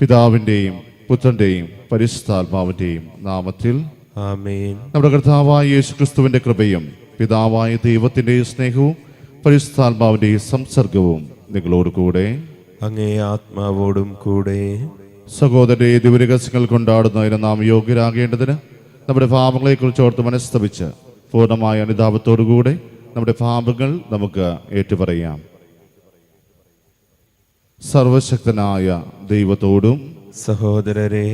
പിതാവിൻ്റെയും പുത്രൻ്റെയും പരിശുദ്ധാത്മാവിൻ്റെയും നാമത്തിൽ ആമേൻ. നമ്മുടെ കർത്താവായ യേശുക്രിസ്തുവിൻ്റെ കൃപയും പിതാവായ ദൈവത്തിൻ്റെ സ്നേഹവും പരിശുദ്ധാത്മാവിൻ്റെ സംസർഗവും നിങ്ങളോട് കൂടെ. അങ്ങേ ആത്മാവോടും കൂടെ. സഹോദരരെ, ദിവ്യരഹസ്യങ്ങൾ കൊണ്ടാടുന്നതിന് നാം യോഗ്യരാകേണ്ടതിന് നമ്മുടെ പാപങ്ങളെക്കുറിച്ച് ഓർത്ത് മനസ്തപിച്ച് പൂർണ്ണമായ അനുതാപത്തോടുകൂടെ നമ്മുടെ പാപങ്ങൾ നമുക്ക് ഏറ്റുപറയാം. സർവശക്തനായ ദൈവത്തോടും സഹോദരരെ,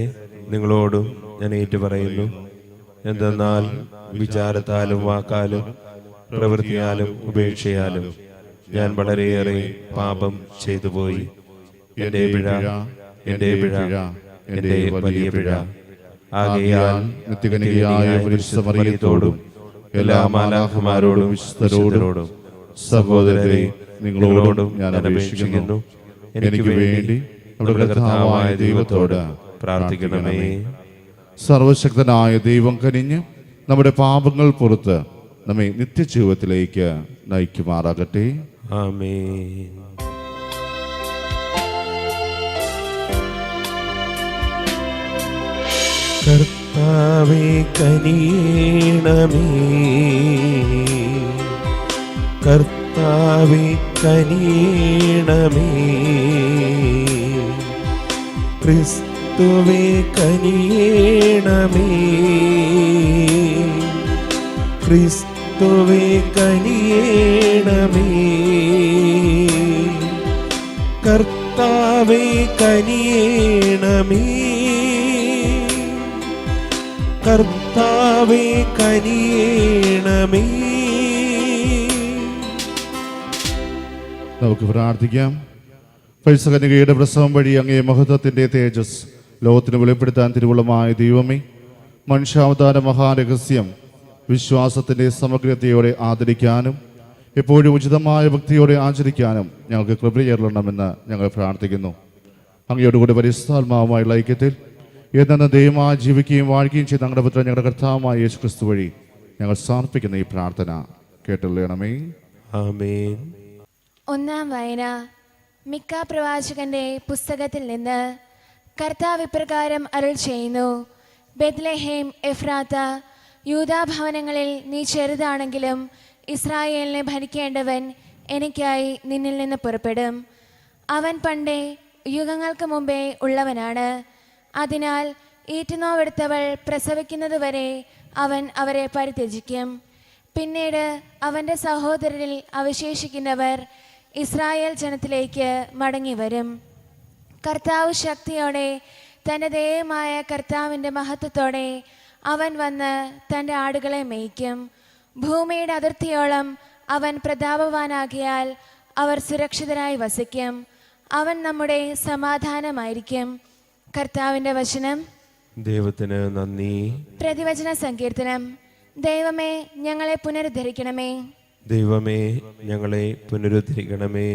നിങ്ങളോടും ഞാൻ ഏറ്റുപറയുന്നു. എന്തെന്നാൽ വിചാരത്താലും വാക്കാലും പ്രവൃത്തിയാലും ഉപേക്ഷയാലും ഞാൻ വളരെയേറെ പാപം ചെയ്തുപോയി. എൻ്റെ പിഴ, എൻ്റെ പിഴ, എൻ്റെ വലിയ പിഴ. ആകയാൽ നിത്യകന്യകയായ പരിശുദ്ധ മറിയത്തോടും എല്ലാ മാലാഖമാരോടും വിശുദ്ധരോടും സഹോദരരെ നിങ്ങളോടും ഞാൻ അപേക്ഷിക്കുന്നു, എനിക്ക് വേണ്ടി നമ്മുടെ കർത്താവായ ദൈവത്തോട് പ്രാർത്ഥിക്കണമേ. സർവശക്തനായ ദൈവം കനിഞ്ഞ് നമ്മുടെ പാപങ്ങൾ പുറത്ത് നമ്മെ നിത്യജീവിതത്തിലേക്ക് നയിക്കുമാറാകട്ടെ. ആമേൻ. കർത്താവേ കനിയണമേ, കർത്താവേ കനിയണമേ, ക്രിസ്തുവേ കനിയണമേ, ക്രിസ്തുവേ കനിയണമേ, കർത്താവേ കനിയണമേ, കർത്താവേ കനിയണമേ. നമുക്ക് പ്രാർത്ഥിക്കാം. പരിശുദ്ധകന്യകയുടെ പ്രസവം വഴി അങ്ങേ മഹത്വത്തിൻ്റെ തേജസ് ലോകത്തിന് വെളിപ്പെടുത്താൻ തിരുവുള്ളമായ ദൈവമേ, മനുഷ്യാവതാര മഹാരഹസ്യം വിശ്വാസത്തിൻ്റെ സമഗ്രതയോടെ ആദരിക്കാനും എപ്പോഴും ഉചിതമായ ഭക്തിയോടെ ആചരിക്കാനും ഞങ്ങൾക്ക് കൃപയേറണമെന്ന് ഞങ്ങൾ പ്രാർത്ഥിക്കുന്നു. അങ്ങയോടുകൂടി പരിശുദ്ധാത്മാവുമായുള്ള ഐക്യത്തിൽ എന്ന ദൈവമായി ജീവിക്കുകയും വാഴുകയും ചെയ്ത് ഞങ്ങളുടെ പുത്രൻ ഞങ്ങളുടെ കർത്താവായ യേശുക്രിസ്തു വഴി ഞങ്ങൾ സമർപ്പിക്കുന്ന ഈ പ്രാർത്ഥന കേട്ടുള്ളണമേ. ആമേൻ. ഒന്നാം വായന മിക്ക പ്രവാചകന്റെ പുസ്തകത്തിൽ നിന്ന്. കർത്താവ് ഇപ്രകാരം അരുൾ ചെയ്യുന്നു: ബെത്ലഹേം എഫ്രാത്ത, യൂദാഭവനങ്ങളിൽ നീ ചെറുതാണെങ്കിലും ഇസ്രായേലിനെ ഭരിക്കേണ്ടവൻ എനിക്കായി നിന്നിൽ നിന്ന് പുറപ്പെടും. അവൻ പണ്ടേ യുഗങ്ങൾക്ക് മുമ്പേ ഉള്ളവനാണ്. അതിനാൽ ഈറ്റുനോവെടുത്തവൾ പ്രസവിക്കുന്നതുവരെ അവൻ അവരെ പരിത്യജിക്കും. പിന്നീട് അവൻ്റെ സഹോദരരിൽ അവശേഷിക്കുന്നവർ ഇസ്രായേൽ ജനത്തിലേക്ക് മടങ്ങി വരും. കർത്താവ് ശക്തിയോടെ തൻ്റെ ദൈവമായ കർത്താവിൻ്റെ മഹത്വത്തോടെ അവൻ വന്ന് തൻ്റെ ആടുകളെ മേയ്ക്കും. ഭൂമിയുടെ അതിർത്തിയോളം അവൻ പ്രതാപവാനാകിയാൽ അവർ സുരക്ഷിതരായി വസിക്കും. അവൻ നമ്മുടെ സമാധാനമായിരിക്കും. കർത്താവിൻ്റെ വചനം. ദൈവത്തിന് നന്ദി. പ്രതിവചന സങ്കീർത്തനം. ദൈവമേ, ഞങ്ങളെ പുനരുദ്ധരിക്കണമേ. ദൈവമേ, ഞങ്ങളെ പുനരുദ്ധരിക്കണമേ.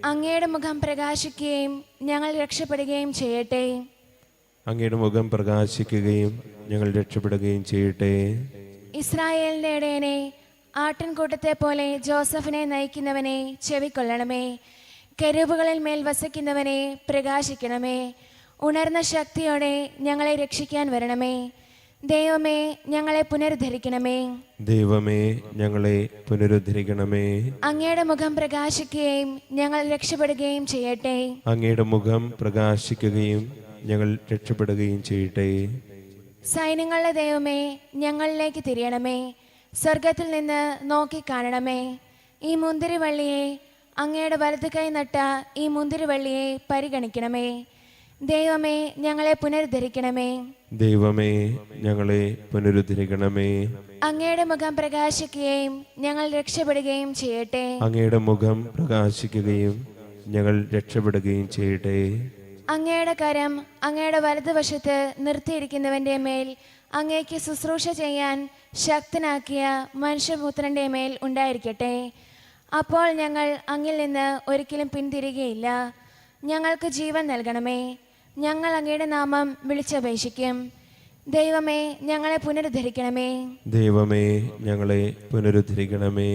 അങ്ങയുടെ മുഖം പ്രകാശിക്കുകയും ഞങ്ങൾ രക്ഷപ്പെടുകയും ചെയ്യട്ടെ. അങ്ങയുടെ മുഖം പ്രകാശിക്കുകയും ഞങ്ങൾ രക്ഷപ്പെടുകയും ചെയ്യട്ടെ. ഇസ്രായേലിൻ്റെ ഇടയനെ, ആട്ടിൻകൂട്ടത്തെ പോലെ ജോസഫിനെ നയിക്കുന്നവനെ ചെവിക്കൊള്ളണമേ. കെരൂബുകളിൽ മേൽ വസിക്കുന്നവനെ പ്രകാശിക്കണമേ. ഉണർന്ന ശക്തിയോടെ ഞങ്ങളെ രക്ഷിക്കാൻ വരണമേ. ദൈവമേ, ഞങ്ങളെ പുനരുദ്ധരിക്കണമേ. ദൈവമേ, ഞങ്ങളെ പുനരുദ്ധരിക്കണമേ. അങ്ങയുടെ മുഖം പ്രകാശിക്കുകയും ഞങ്ങൾ രക്ഷപ്പെടുകയും ചെയ്യട്ടെ. അങ്ങയുടെ മുഖം പ്രകാശിക്കുകയും ഞങ്ങൾ രക്ഷപ്പെടുകയും ചെയ്യട്ടെ. സൈന്യങ്ങളുടെ ദൈവമേ, ഞങ്ങളിലേക്ക് തിരിയണമേ. സ്വർഗത്തിൽ നിന്ന് നോക്കിക്കാണണമേ. ഈ മുന്തിരിവള്ളിയെ, അങ്ങയുടെ വലതു കൈ നട്ട ഈ മുന്തിരിവള്ളിയെ പരിഗണിക്കണമേ. ദൈവമേ, ഞങ്ങളെ പുനരുദ്ധരിക്കണമേ. ദൈവമേ, ഞങ്ങളെ പുനരുദ്ധരിക്കണമേ. അങ്ങയുടെ മുഖം പ്രകാശിക്കുകയും ഞങ്ങൾ രക്ഷപ്പെടുകയും ചെയ്യട്ടെ. അങ്ങയുടെ മുഖം പ്രകാശിക്കുകയും ഞങ്ങൾ രക്ഷപ്പെടുകയും ചെയ്യട്ടെ. അങ്ങയുടെ കരം അങ്ങയുടെ വലതുവശത്ത് നിർത്തിയിരിക്കുന്നവന്റെ മേൽ അങ്ങേക്ക് ശുശ്രൂഷ ചെയ്യാൻ ശക്തനാക്കിയ മനുഷ്യപുത്രന്റെ മേൽ ഉണ്ടായിരിക്കട്ടെ. അപ്പോൾ ഞങ്ങൾ അങ്ങിൽ നിന്ന് ഒരിക്കലും പിന്തിരികയില്ല. ഞങ്ങൾക്ക് ജീവൻ നൽകണമേ. ഞങ്ങൾ അങ്ങയുടെ നാമം വിളിച്ചപേക്ഷിക്കും. ദൈവമേ, ഞങ്ങളെ പുനരുദ്ധരിക്കണമേ. ദൈവമേ, ഞങ്ങളെ പുനരുദ്ധരിക്കണമേ.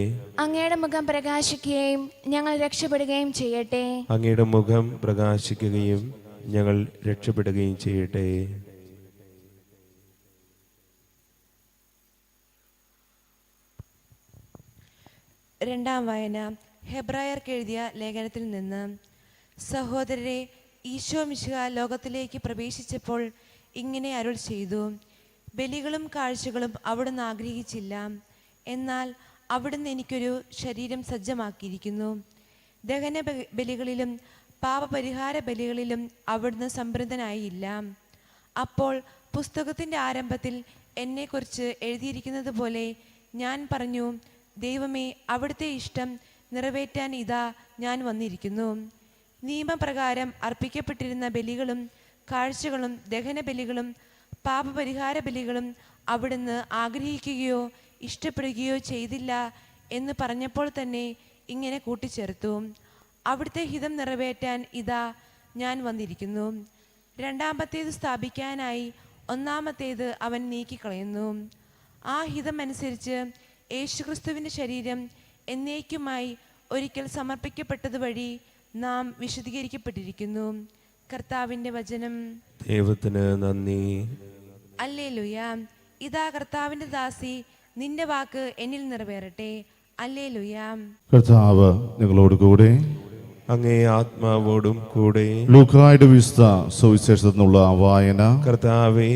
അങ്ങയുടെ മുഖം പ്രകാശിക്കുകയും ഞങ്ങൾ രക്ഷപ്പെടുകയും ചെയ്യട്ടെ. അങ്ങയുടെ മുഖം പ്രകാശിക്കുകയും ഞങ്ങൾ രക്ഷപ്പെടുകയും ചെയ്യട്ടെ. രണ്ടാം വായന ഹെബ്രായർക്ക് എഴുതിയ ലേഖനത്തിൽ നിന്ന്. സഹോദരരെ, ഈശോ മിശിഹ ലോകത്തിലേക്ക് പ്രവേശിച്ചപ്പോൾ ഇങ്ങനെ അരുൾ ചെയ്തു: ബലികളും കാഴ്ചകളും അവിടുന്ന് ആഗ്രഹിച്ചില്ല, എന്നാൽ അവിടുന്ന് എനിക്കൊരു ശരീരം സജ്ജമാക്കിയിരിക്കുന്നു. ദഹന ബലികളിലും പാപപരിഹാര ബലികളിലും അവിടുന്ന് സംപ്രീതനായില്ല. അപ്പോൾ പുസ്തകത്തിൻ്റെ ആരംഭത്തിൽ എന്നെക്കുറിച്ച് എഴുതിയിരിക്കുന്നത് പോലെ ഞാൻ പറഞ്ഞു: ദൈവമേ, അവിടുത്തെ ഇഷ്ടം നിറവേറ്റാൻ ഇതാ ഞാൻ വന്നിരിക്കുന്നു. നിയമപ്രകാരം അർപ്പിക്കപ്പെട്ടിരുന്ന ബലികളും കാഴ്ചകളും ദഹന ബലികളും പാപപരിഹാര ബലികളും അവിടുന്ന് ആഗ്രഹിക്കുകയോ ഇഷ്ടപ്പെടുകയോ ചെയ്തില്ല എന്ന് പറഞ്ഞപ്പോൾ തന്നെ ഇങ്ങനെ കൂട്ടിച്ചേർത്തു: അവിടുത്തെ ഹിതം നിറവേറ്റാൻ ഇതാ ഞാൻ വന്നിരിക്കുന്നു. രണ്ടാമത്തേത് സ്ഥാപിക്കാനായി ഒന്നാമത്തേത് അവൻ നീക്കിക്കളയുന്നു. ആ ഹിതം അനുസരിച്ച് യേശുക്രിസ്തുവിൻ്റെ ശരീരം എന്നേക്കുമായി ഒരിക്കൽ സമർപ്പിക്കപ്പെട്ടത് വഴി നാം വിശുദ്ധീകരിക്കപ്പെട്ടിരിക്കുന്നു. കർത്താവിൻ്റെ വചനം. ദൈവത്തിന് നന്ദി. അല്ലേലൂയ. ഇതാ കർത്താവിൻ്റെ ദാസി, നിന്റെ വാക്ക് എന്നിൽ നിറവേറട്ടെ. അല്ലേലൂയ. കർത്താവ് നിങ്ങളോട് കൂടെ. അങ്ങേ ആത്മാവോടും കൂടെ. ലൂക്കായുടെ വിശുദ്ധ സുവിശേഷത്തിൽ നിന്നുള്ള വായന. കർത്താവേ,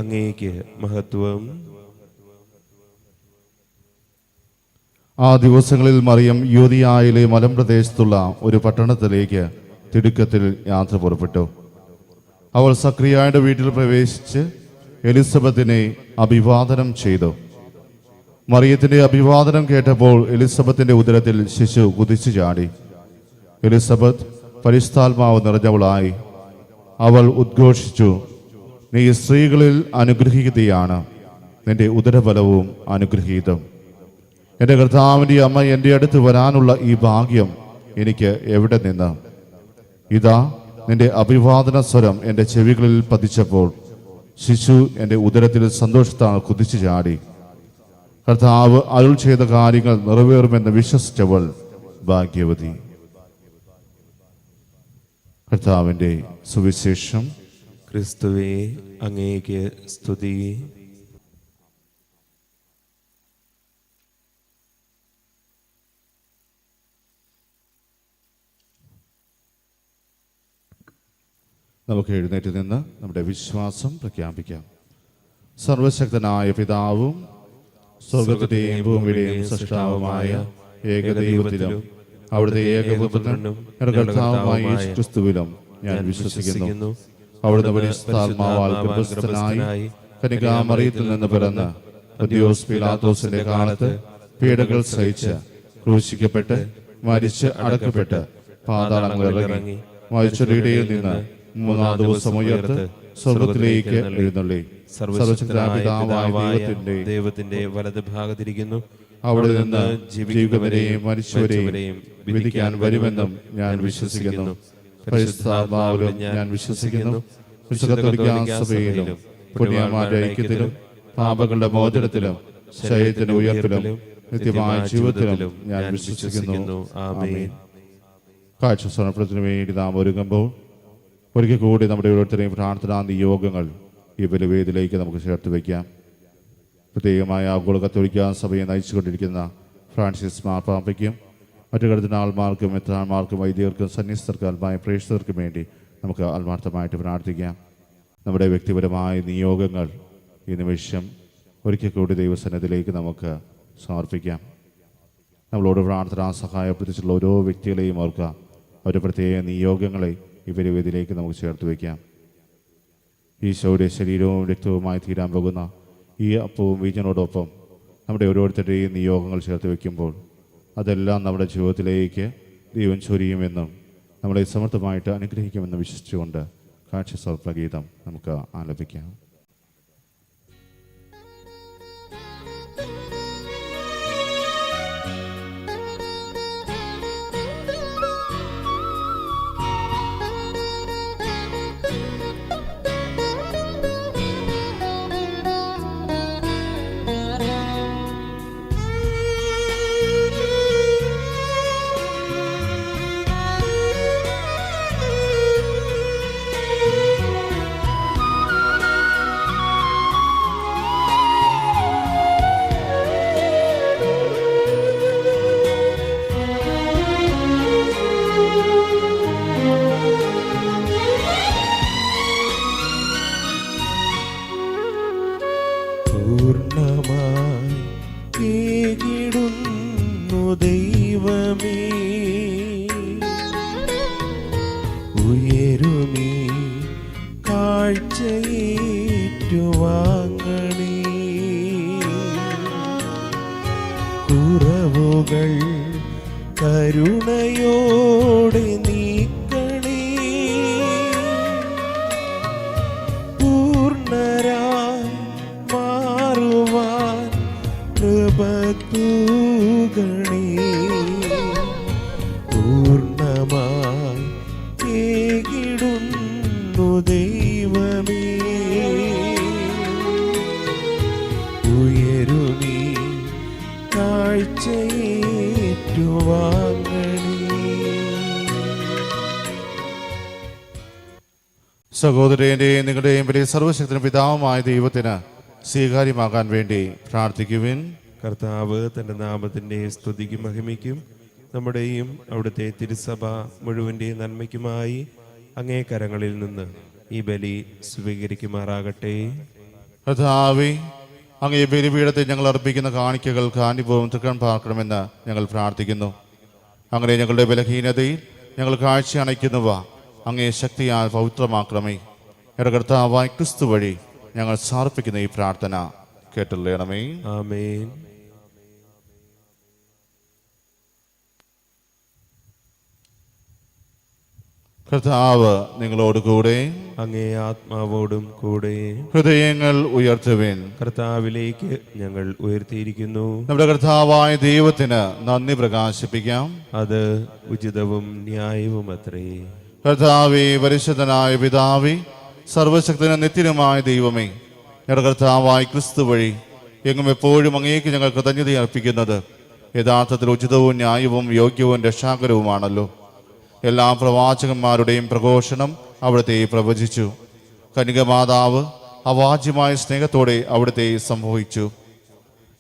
അങ്ങേക്ക് മഹത്വം. ആ ദിവസങ്ങളിൽ മറിയം യൂദയായിലെ മലമ്പ്രദേശത്തുള്ള ഒരു പട്ടണത്തിലേക്ക് തിടുക്കത്തിൽ യാത്ര പുറപ്പെട്ടു. അവൾ സക്രിയയുടെ വീട്ടിൽ പ്രവേശിച്ച് എലിസബത്തിനെ അഭിവാദനം ചെയ്തു. മറിയത്തിന്റെ അഭിവാദനം കേട്ടപ്പോൾ എലിസബത്തിന്റെ ഉദരത്തിൽ ശിശു കുതിച്ചു ചാടി. എലിസബത്ത് പരിശുദ്ധാത്മാവ് നിറഞ്ഞവളായി. അവൾ ഉദ്ഘോഷിച്ചു: നീ സ്ത്രീകളിൽ അനുഗ്രഹീതയാണ്, നിന്റെ ഉദരബലവും അനുഗ്രഹീതം. എൻ്റെ കർത്താവിൻ്റെ അമ്മ എൻ്റെ അടുത്ത് വരാനുള്ള ഈ ഭാഗ്യം എനിക്ക് എവിടെ നിന്ന്? ഇതാ, നിന്റെ അഭിവാദന സ്വരം എൻ്റെ ചെവികളിൽ പതിച്ചപ്പോൾ ശിശു എൻ്റെ ഉദരത്തിൽ സന്തോഷത്താൽ കുതിച്ചു ചാടി. കർത്താവ് അരുൾ ചെയ്ത കാര്യങ്ങൾ നിറവേറുമെന്ന് വിശ്വസിച്ചവൾ ഭാഗ്യവതി. കർത്താവിൻ്റെ സുവിശേഷം. ക്രിസ്തുവേ, അങ്ങേക്ക് സ്തുതി. നമുക്ക് എഴുന്നേറ്റ് നിന്ന് നമ്മുടെ വിശ്വാസം പ്രഖ്യാപിക്കാം. സർവശക്തനായ പിതാവും സ്വർഗത്തിന്റെയും ഭൂമിയുടെയും സൃഷ്ടാവുമായ ഏകദൈവത്തിലും അവിടുത്തെ ഏകപുത്രനും കർത്താവുമായ യേശുക്രിസ്തുവിലും ഞാൻ വിശ്വസിക്കുന്നു. അവിടുന്ന് പരിശുദ്ധാത്മാവാൽ ഗർഭസ്ഥനായി കന്യകാമറിയത്തിൽ നിന്ന് പിറന്ന് പൊന്തിയോസ് പീലാത്തോസിന്റെ കാലത്ത് പീഡകൾ സഹിച്ച് ക്രൂശിക്കപ്പെട്ട് മരിച്ച് അടക്കപ്പെട്ട് പാതാളങ്ങളിൽ ഇറങ്ങി മരിച്ചവരുടെ നിന്ന് മൂന്നാം ദിവസം ഉയർത്ത് സ്വർഗത്തിലേക്ക് എഴുന്നള്ളി സർവശക്തനായ ദൈവത്തിന്റെ വലത് ഭാഗത്തിരിക്കുന്നു. അവിടെ നിന്ന് ജീവിക്കുന്നവരെയും മരിച്ചവരെയും വിധിക്കാൻ വരുമെന്നും ഞാൻ വിശ്വസിക്കുന്നു. പരിശുദ്ധാത്മാവിലും ഞാൻ വിശ്വസിക്കുന്നു. വിശുദ്ധ കത്തോലിക്കാ സഭയിലും പുണ്യവാന്മാരുടെ ഐക്യത്തിലും പാപങ്ങളുടെ മോചനത്തിലും ശരീരത്തിന്റെ ഉയർപ്പിലും നിത്യമായ ജീവിതത്തിലും ഞാൻ വിശ്വസിക്കുന്നു. ആമേൻ. കാഴ്ച സമർപ്പണത്തിന് വേണ്ടി നാം ഒരുങ്ങുമ്പോൾ ഒരിക്കൽ കൂടി നമ്മുടെ ഓരോരുത്തരെയും പ്രാർത്ഥനാ നിയോഗങ്ങൾ ഈ ബലിവേദിയിലേക്ക് നമുക്ക് ചേർത്ത് വയ്ക്കാം. പ്രത്യേകമായ ആഗോള കത്തോലിക്കാ സഭയെ നയിച്ചുകൊണ്ടിരിക്കുന്ന ഫ്രാൻസിസ് മാർപ്പാപ്പയ്ക്കും മറ്റു കർദിനാൾമാർക്കും മെത്രാന്മാർക്കും വൈദികർക്കും സന്യസ്തർക്കും ആത്മായ പ്രേക്ഷിതർക്കും വേണ്ടി നമുക്ക് ആത്മാർത്ഥമായിട്ട് പ്രാർത്ഥിക്കാം. നമ്മുടെ വ്യക്തിപരമായ നിയോഗങ്ങൾ ഈ നിമിഷം ഒരിക്കൽ കൂടി ദൈവസന്നിധിയിലേക്ക് നമുക്ക് സമർപ്പിക്കാം. നമ്മളോട് പ്രാർത്ഥനാ സഹായം അഭ്യർത്ഥിച്ചിട്ടുള്ള ഓരോ വ്യക്തികളെയും ഓർക്കാം. അവരുടെ പ്രത്യേക നിയോഗങ്ങളെ ഈ ബലിവേദിയിലേക്ക് നമുക്ക് ചേർത്ത് വയ്ക്കാം. ഈശോയുടെ ശരീരവും രക്തവുമായി തീരാൻ പോകുന്ന ഈ അപ്പവും വീഞ്ഞിനോടൊപ്പം നമ്മുടെ ഓരോരുത്തരുടെയും നിയോഗങ്ങൾ ചേർത്ത് വയ്ക്കുമ്പോൾ അതെല്ലാം നമ്മുടെ ജീവിതത്തിലേക്ക് ദൈവം ചൊരിയുമെന്നും നമ്മളെ സമർത്ഥമായിട്ട് അനുഗ്രഹിക്കുമെന്നും വിശ്വസിച്ചുകൊണ്ട് കാഴ്ച സമർപ്പണഗീതം നമുക്ക് ആലപിക്കാം. പൂർണ്ണമായി ഏകിടുന്നു ദൈവമേ. ഉയരുമീ കാഴ്ചയേറ്റുവാങ്ങണേ. കുറവുകൾ കരുണയോടെ നീക്കണേ. പൂർണ്ണരായി മാറുവാൻ കൃപ തൂകണേ. പൂർണ്ണമായി ഏകിടുന്നു ദൈവമേ. ഉയരുമീ കാഴ്ചയേറ്റുവാങ്ങണേ. സഹോദരന്റെയും നിങ്ങളുടെയും വലിയ സർവശക്തനും പിതാവുമായ ദൈവത്തിന് സ്വീകാര്യമാകാൻ വേണ്ടി പ്രാർത്ഥിക്കുവിൻ. കർത്താവ് തൻ്റെ നാമത്തിൻ്റെ സ്തുതിക്കും മഹിമയ്ക്കും നമ്മുടെയും അവിടുത്തെ തിരുസഭ മുഴുവൻ്റെയും നന്മയ്ക്കുമായി അങ്ങേ കരങ്ങളിൽ നിന്ന് ഈ ബലി സ്വീകരിക്കുമാറാകട്ടെ. കർത്താവേ, അങ്ങേ ബലിപീഠത്തിൽ ഞങ്ങൾ അർപ്പിക്കുന്ന കാണിക്കകൾ കാണിപ്പവും തൃക്കൺ പാർക്കണമെന്ന് ഞങ്ങൾ പ്രാർത്ഥിക്കുന്നു. അങ്ങനെ ഞങ്ങളുടെ ബലഹീനതയിൽ ഞങ്ങൾ കാഴ്ച അണയ്ക്കുന്നവ അങ്ങേ ശക്തിയാൽ പവിത്രമാക്കണമേ. ഞങ്ങളുടെ കർത്താവായ ക്രിസ്തു വഴി ഞങ്ങൾ സമർപ്പിക്കുന്ന ഈ പ്രാർത്ഥന കേട്ടുള്ളണമേ. ആമേൻ. കർത്താവ് നിങ്ങളോട് കൂടെ, അങ്ങേ ആത്മാവോടും കൂടെ. ഹൃദയങ്ങൾ ഉയർത്തുവിൻ. കർത്താവിലേക്ക് ഞങ്ങൾ ഉയർത്തിയിരിക്കുന്നു. നമ്മുടെ കർത്താവായ ദൈവത്തിന് നന്ദി പ്രകാശിപ്പിക്കാം. അത് ഉചിതവും ന്യായവും അത്രേ. കർത്താവേ, പരിശുദ്ധനായ പിതാവേ, സർവശക്തനും നിത്യനുമായ ദൈവമേ, ഞങ്ങളുടെ കർത്താവായ ക്രിസ്തു വഴി എങ്ങും എപ്പോഴും അങ്ങേക്ക് ഞങ്ങൾ കൃതജ്ഞത അർപ്പിക്കുന്നത് യഥാർത്ഥത്തിൽ ഉചിതവും ന്യായവും യോഗ്യവും രക്ഷാകരവുമാണല്ലോ. എല്ലാ പ്രവാചകന്മാരുടെയും പ്രഘോഷണം അവിടുത്തെ പ്രവചിച്ചു. കന്യകമാതാവ് അവാച്യമായ സ്നേഹത്തോടെ അവിടുത്തെ സംഭവിച്ചു.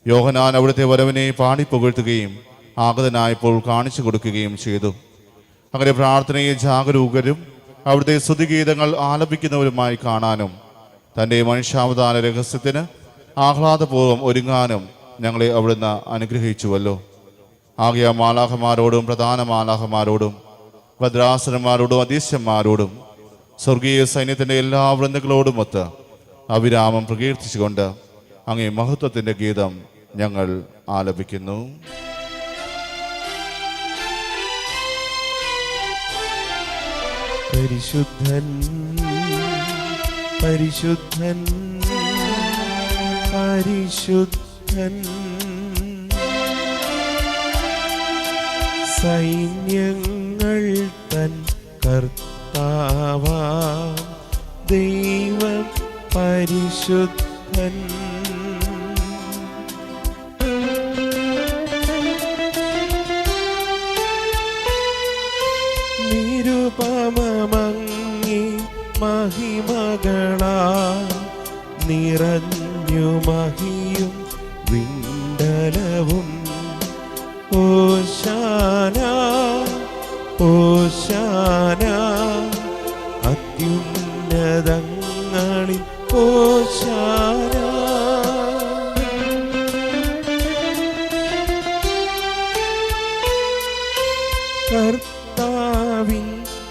യോഹന്നാൻ അവിടുത്തെ വരവിനെ പാടിപ്പുകഴ്ത്തുകയും ആഗതനായപ്പോൾ കാണിച്ചു കൊടുക്കുകയും ചെയ്തു. അങ്ങനെ പ്രാർത്ഥനയെ ജാഗരൂകരും അവിടുത്തെ സ്തുതിഗീതങ്ങൾ ആലപിക്കുന്നവരുമായി കാണാനും തൻ്റെ മനുഷ്യാവതാര രഹസ്യത്തിന് ആഹ്ലാദപൂർവ്വം ഒരുങ്ങാനും ഞങ്ങളെ അവിടുന്ന് അനുഗ്രഹിച്ചുവല്ലോ. ആകെ മാലാഖമാരോടും പ്രധാന മാലാഖമാരോടും ഭദ്രാസനന്മാരോടും അധീശന്മാരോടും സ്വർഗീയ സൈന്യത്തിൻ്റെ എല്ലാ വൃന്ദങ്ങളോടുമൊത്ത് അവിരാമം പ്രകീർത്തിച്ചുകൊണ്ട് അങ്ങേ മഹത്വത്തിൻ്റെ ഗീതം ഞങ്ങൾ ആലപിക്കുന്നു. പരിശുദ്ധൻ പരിശുദ്ധൻ പരിശുദ്ധൻ, സൈന്യങ്ങൾ തൻ കർത്താവാം ദൈവം പരിശുദ്ധൻ. നിരുപമങ്ങി മഹിമകളാ നിറഞ്ഞു മഹിയും വിണ്ടലവും. ഓശാന ഓശാന അത്യുന്നതങ്ങളിൽ ഓശാന. കർത്താവിൻ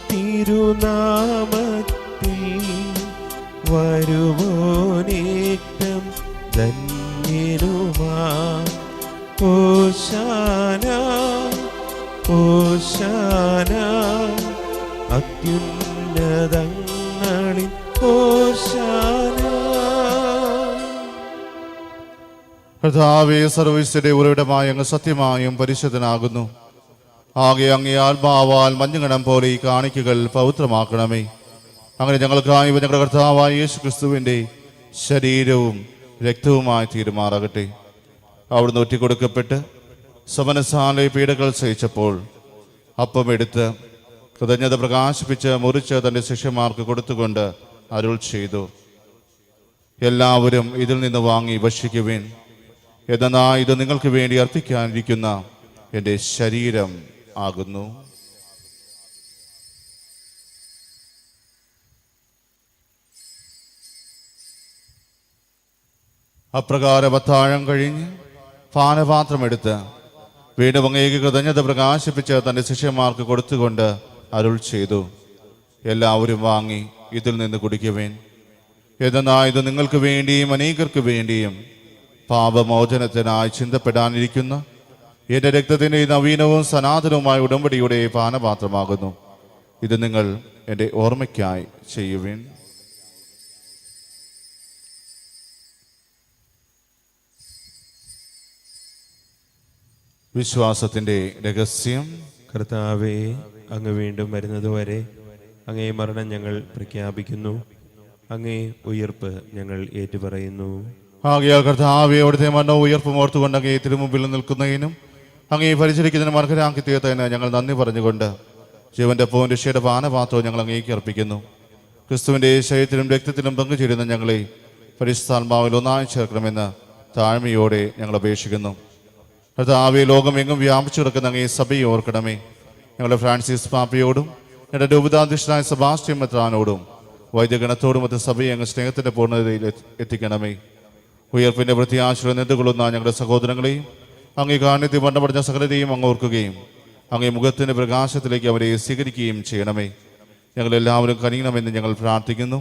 തിരുനാമത്തിൽ വരുവോനേറ്റം ധന്യനുമാ. ഓശാന ഓശാന അത്യുന്നതങ്ങളിൽ ഓശാന. കർത്താവേ, സർവ്വീസിന്റെ ഉറവിടമായ അങ്ങ് സത്യമായും പരിശുദ്ധനാകുന്നു. ആകെ അങ്ങേ ആത്മാവാൽ മഞ്ഞുകണം പോലെ ഈ കാണിക്കകൾ പവിത്രമാക്കണമേ. അങ്ങനെ ഞങ്ങൾക്കായി ഞങ്ങളുടെ കർത്താവായ യേശു ക്രിസ്തുവിൻ്റെ ശരീരവും രക്തവുമായി തീരുമാറാകട്ടെ. അവിടുന്ന് ഒറ്റിക്കൊടുക്കപ്പെട്ട് സമനസാലെ പീഡകൾ സഹിച്ചപ്പോൾ അപ്പമെടുത്ത് കൃതജ്ഞത പ്രകാശിപ്പിച്ച് മുറിച്ച് തൻ്റെ ശിഷ്യന്മാർക്ക് കൊടുത്തുകൊണ്ട് അരുൾ ചെയ്തു, എല്ലാവരും ഇതിൽ നിന്ന് വാങ്ങി ഭക്ഷിക്കുവിൻ. എന്നാൽ ഇത് നിങ്ങൾക്ക് വേണ്ടി അർപ്പിക്കാനിരിക്കുന്ന എൻ്റെ ശരീരം ആകുന്നു. അപ്രകാരം അത്താഴം കഴിഞ്ഞ് പാനപാത്രമെടുത്ത് വീണ്ടും അങ്ങേക്ക് കൃതജ്ഞത പ്രകാശിപ്പിച്ച് തൻ്റെ ശിഷ്യന്മാർക്ക് കൊടുത്തുകൊണ്ട് അരുൾ ചെയ്തു, എല്ലാവരും വാങ്ങി ഇതിൽ നിന്ന് കുടിക്കുവേൻ. എന്നാൽ ഇത് നിങ്ങൾക്ക് വേണ്ടിയും അനേകർക്ക് വേണ്ടിയും പാപമോചനത്തിനായി ചിന്തപ്പെടാനിരിക്കുന്ന എൻ്റെ രക്തത്തിൻ്റെ നവീനവും സനാതനവുമായ ഉടമ്പടിയുടെ പാനപാത്രമാകുന്നു. ഇത് നിങ്ങൾ എൻ്റെ ഓർമ്മയ്ക്കായി ചെയ്യുവിൻ. വിശ്വാസത്തിൻ്റെ രഹസ്യം. കർത്താവേ, അങ്ങ് വീണ്ടും വരുന്നതുവരെ അങ്ങേ മരണം ഞങ്ങൾ പ്രഖ്യാപിക്കുന്നു, അങ്ങേ ഉയർപ്പ് ഞങ്ങൾ ഏറ്റുപറയുന്നു. ആകയാൽ കർത്താവേ, അവിടുത്തെ മരണവും ഉയർപ്പും ഓർത്തുകൊണ്ട് അങ്ങേ തിരുമുമ്പിൽ നിൽക്കുന്നതിനും അങ്ങേ പരിചരിക്കുന്നതിനും അർഹരാക്കി തീർത്തതിന് ഞങ്ങൾ നന്ദി പറഞ്ഞുകൊണ്ട് ജീവന്റെ പൂവിന്റെ രക്ഷയുടെ പാനപാത്രവും ഞങ്ങൾ അങ്ങേക്ക് അർപ്പിക്കുന്നു. ക്രിസ്തുവിന്റെ ശരീരത്തിലും രക്തത്തിലും പങ്കുചേരുന്ന ഞങ്ങളെ പരിശുദ്ധാത്മാവിൽ ഒന്നായി ചേർക്കണമെന്ന് താഴ്മയോടെ ഞങ്ങൾ അപേക്ഷിക്കുന്നു. കർത്താവേ, ലോകമെങ്ങും വ്യാപിച്ചു കിടക്കുന്ന അങ്ങേ സഭയെ ഓർക്കണമേ. ഞങ്ങളുടെ ഫ്രാൻസിസ് പാപ്പയോടും ഞങ്ങളുടെ രൂപതാധ്യക്ഷനായ സെബാസ്റ്റ്യൻ മെത്രാനോടും വൈദ്യഗണത്തോടും മറ്റ് സഭയെ അങ്ങ് സ്നേഹത്തിന്റെ പൂർണ്ണതയിൽ എത്തിക്കണമേ. ഉയർപ്പിന്റെ പ്രത്യാശയുടെ നെതുകൊള്ളുന്ന ഞങ്ങളുടെ സഹോദരങ്ങളെയും അങ്ങേ കാണ്യത്തിൽ മരണമടഞ്ഞ സകലരെയും അങ്ങ് ഓർക്കുകയും അങ്ങേ മുഖത്തിന്റെ പ്രകാശത്തിലേക്ക് അവരെ സ്വീകരിക്കുകയും ചെയ്യണമേ. ഞങ്ങളെല്ലാവരും കനിയണമെന്ന് ഞങ്ങൾ പ്രാർത്ഥിക്കുന്നു.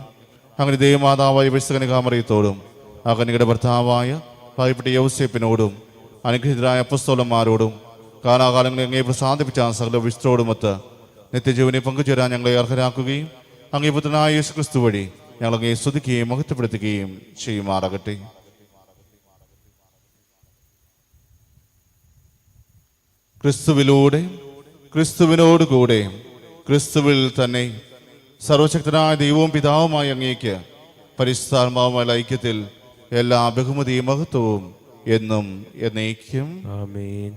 അങ്ങനെ ദേവമാതാവായ വിശുദ്ധകന്യകാമറിയത്തോടും ആ കന്യകയുടെ ഭർത്താവായ ഭയപ്പെട്ട യൗസേപ്പിനോടും അനുഗ്രഹിതരായ അപ്പസ്തോലന്മാരോടും കാലാകാലങ്ങളെ അങ്ങേ പ്രസാദിപ്പിച്ച സകല വിശുദ്ധരോടുമൊത്ത് നിത്യജീവനെ പങ്കുചേരാൻ ഞങ്ങളെ അർഹരാക്കുകയും അങ്ങേ പുത്രനായ യേശു ക്രിസ്തു വഴി ഞങ്ങൾ അങ്ങേ സ്തുതിക്കുകയും മഹത്വപ്പെടുത്തുകയും ചെയ്യുമാറാകട്ടെ. ക്രിസ്തുവിലൂടെ, ക്രിസ്തുവിനോടുകൂടെ, ക്രിസ്തുവിൽ തന്നെ സർവശക്തനായ ദൈവവും പിതാവുമായ അങ്ങേക്ക് പരിശുദ്ധാത്മാവുമായ ഐക്യത്തിൽ എല്ലാ ബഹുമതിയും മഹത്വവും എന്നും എന്നേക്കും ആമേൻ.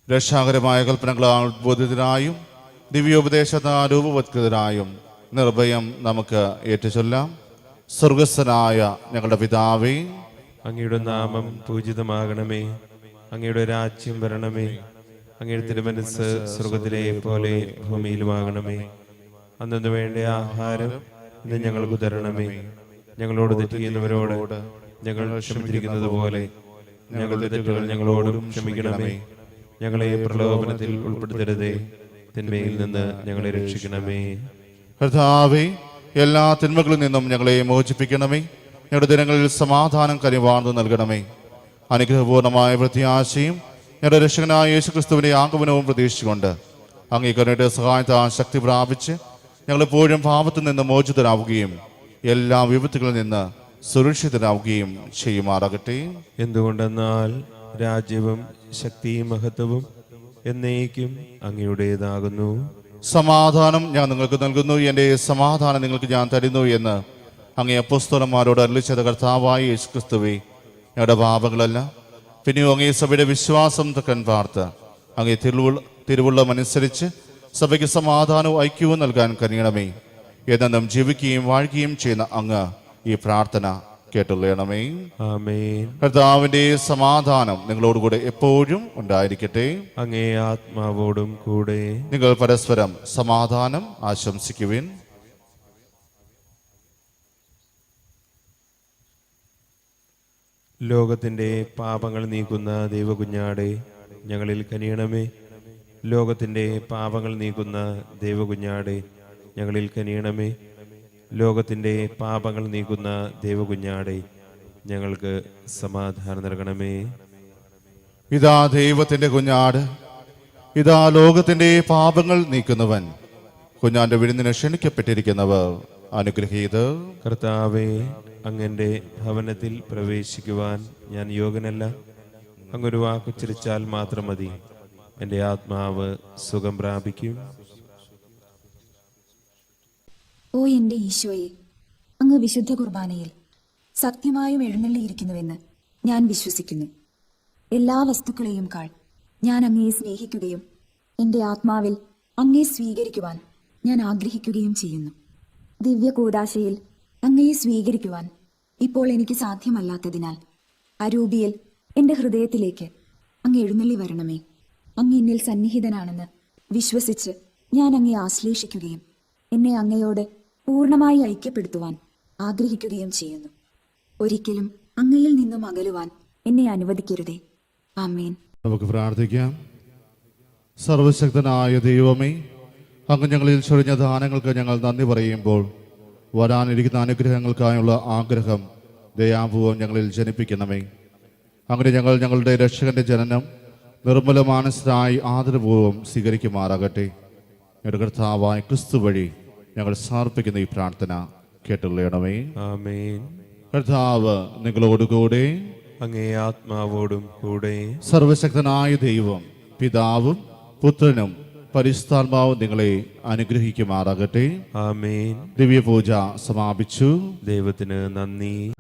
രക്ഷാകരമായ കൽപ്പനകളാൽ ഉദ്ബോധിതരായും ദിവ്യോപദേശത്താൽ രൂപവത്കൃതരായും നിർഭയം നമുക്ക് ഏറ്റുചൊല്ലാം. സ്വർഗസ്ഥനായ ഞങ്ങളുടെ പിതാവേ, അങ്ങയുടെ നാമം പൂജിതമാകണമേ, അങ്ങയുടെ രാജ്യം വരണമേ, അങ്ങയുടെ തിരുമനസ് സ്വർഗത്തിലെ പോലെ ഭൂമിയിലുമാകണമേ. അന്നു വേണ്ട ആഹാരം ഇന്ന് ഞങ്ങൾക്ക് തരണമേ. ഞങ്ങളോട് തെറ്റ് ചെയ്യുന്നവരോട് ഞങ്ങൾ ക്ഷമിച്ചിരിക്കുന്നത് പോലെ ഞങ്ങളുടെ തെറ്റുകൾ ഞങ്ങളോടും ക്ഷമിക്കണമേ. ഞങ്ങളെ പ്രലോഭനത്തിൽ ഉൾപ്പെടുത്തരുതേ, തിന്മയിൽ നിന്ന് ഞങ്ങളെ രക്ഷിക്കണമേ. കർത്താവേ, എല്ലാ തിന്മകളിൽ നിന്നും ഞങ്ങളെ മോചിപ്പിക്കണമേ. ഞങ്ങളുടെ ദിനങ്ങളിൽ സമാധാനം കനിവാർന്നു നൽകണമേ. അനുഗ്രഹപൂർണമായ പ്രത്യാശയും ഞങ്ങളുടെ രക്ഷകനായ യേശു ക്രിസ്തുവിന്റെ ആഗമനവും പ്രതീക്ഷിച്ചുകൊണ്ട് അങ്ങേ കരുണയുടെ സഹായത്താൽ ശക്തി പ്രാപിച്ച് ഞങ്ങളെപ്പോഴും പാപത്തിൽ നിന്ന് മോചിതരാവുകയും എല്ലാ വിപത്തുകളിൽ നിന്ന് സുരക്ഷിതരാവുകയും ചെയ്യുമാറാകട്ടെ. എന്തുകൊണ്ടെന്നാൽ രാജ്യവും ശക്തിയും മഹത്വവും എന്നേക്കും അങ്ങയുടേതാകുന്നു. സമാധാനം ഞാൻ നിങ്ങൾക്ക് നൽകുന്നു, എൻ്റെ സമാധാനം നിങ്ങൾക്ക് ഞാൻ തരുന്നു എന്ന് അങ്ങേ അപ്പോസ്തലന്മാരോട് അരുളിച്ചത് കർത്താവായ യേശു ക്രിസ്തുവേ, ഞങ്ങളുടെ പാപങ്ങളല്ല പിന്നെയും അങ്ങേ സഭയുടെ വിശ്വാസം തക്കൻ പാർത്ത് അങ്ങേ തിരുവുള്ളമനുസരിച്ച് സഭയ്ക്ക് സമാധാനവും ഐക്യവും നൽകാൻ കഴിയണമേ. എന്നും ജീവിക്കുകയും വാഴുകയും ചെയ്യുന്ന അങ്ങ് ഈ പ്രാർത്ഥന കേട്ടുള്ളണമേ. ആമേൻ. കർത്താവിന്റെ സമാധാനം നിങ്ങളോടുകൂടെ എപ്പോഴും ഉണ്ടായിരിക്കട്ടെ. അങ്ങേ ആത്മാവോടും കൂടെ. നിങ്ങൾ പരസ്പരം സമാധാനം ആശംസിക്കുവിൻ. ലോകത്തിന്റെ പാപങ്ങൾ നീക്കുന്ന ദൈവകുഞ്ഞാടെ ഞങ്ങളിൽ കനിയണമേ. ലോകത്തിന്റെ പാപങ്ങൾ നീക്കുന്ന ദൈവകുഞ്ഞാടെ ഞങ്ങളിൽ കനിയണമേ. ലോകത്തിന്റെ പാപങ്ങൾ നീക്കുന്ന ദൈവകുഞ്ഞാടെ ഞങ്ങൾക്ക് സമാധാനം നൽകണമേ. ഇതാ ദൈവത്തിന്റെ കുഞ്ഞാട്, ഇതാ ലോകത്തിന്റെ പാപങ്ങൾ നീക്കുന്നവൻ. കുഞ്ഞാന്റെ വിരുന്നിന് ക്ഷണിക്കപ്പെട്ടിരിക്കുന്നവർ അനുഗ്രഹീതർ. കർത്താവേ, അങ്ങന്റെ ഭവനത്തിൽ പ്രവേശിക്കുവാൻ ഞാൻ യോഗ്യനല്ല. അങ്ങൊരു വാക്കുച്ചരിച്ചാൽ മാത്രം മതി, എൻ്റെ ആത്മാവ് സുഖം പ്രാപിക്കും. ഓ എൻ്റെ ഈശോയെ, അങ്ങ് വിശുദ്ധ കുർബാനയിൽ സത്യമായും എഴുന്നള്ളിയിരിക്കുന്നുവെന്ന് ഞാൻ വിശ്വസിക്കുന്നു. എല്ലാ വസ്തുക്കളെയും കാൾ ഞാൻ അങ്ങയെ സ്നേഹിക്കുകയും എൻ്റെ ആത്മാവിൽ അങ്ങയെ സ്വീകരിക്കുവാൻ ഞാൻ ആഗ്രഹിക്കുകയും ചെയ്യുന്നു. ദിവ്യ കൂദാശയിൽ അങ്ങയെ സ്വീകരിക്കുവാൻ ഇപ്പോൾ എനിക്ക് സാധ്യമല്ലാത്തതിനാൽ അരൂപിയിൽ എൻ്റെ ഹൃദയത്തിലേക്ക് അങ്ങ് എഴുന്നള്ളി വരണമേ. അങ്ങ് എന്നിൽ സന്നിഹിതനാണെന്ന് വിശ്വസിച്ച് ഞാൻ അങ്ങയെ ആശ്ലേഷിക്കുകയും എന്നെ അങ്ങയോട് പൂർണ്ണമായി ഐക്യപ്പെടുത്തുവാൻ ആഗ്രഹിക്കുകയും ചെയ്യുന്നു. ഒരിക്കലും അങ്ങയിൽ നിന്നും അകലുവാൻ എന്നെ അനുവദിക്കരുതേ. ആമേൻ. നമുക്ക് പ്രാർത്ഥിക്കാം. സർവശക്തനായ ദൈവമേ, അങ്ങ് ഞങ്ങളിൽ ചൊരിഞ്ഞ ദാനങ്ങൾക്ക് ഞങ്ങൾ നന്ദി പറയുമ്പോൾ വരാനിരിക്കുന്ന അനുഗ്രഹങ്ങൾക്കായുള്ള ആഗ്രഹം ദയാപൂർവം ഞങ്ങളിൽ ജനിപ്പിക്കണമേ. അങ്ങനെ ഞങ്ങൾ ഞങ്ങളുടെ രക്ഷകന്റെ ജനനം നിർമ്മല മാനസരായി ആദരപൂർവ്വം സ്വീകരിക്കുമാറാകട്ടെ. ഞങ്ങളുടെ കർത്താവായ ക്രിസ്തു വഴി ഞങ്ങൾ സമർപ്പിക്കുന്ന ഈ പ്രാർത്ഥന കേട്ടുള്ളണമേ. ആമേൻ. കർത്താവ് നിങ്ങളോടുകൂടെ, അങ്ങേ ആത്മാവോടും കൂടെ. സർവശക്തനായ ദൈവം പിതാവും പുത്രനും പരിശുദ്ധാത്മാവും നിങ്ങളെ അനുഗ്രഹിക്കുമാറാകട്ടെ. ആമേൻ. ദിവ്യപൂജ സമാപിച്ചു. ദൈവത്തിന് നന്ദി.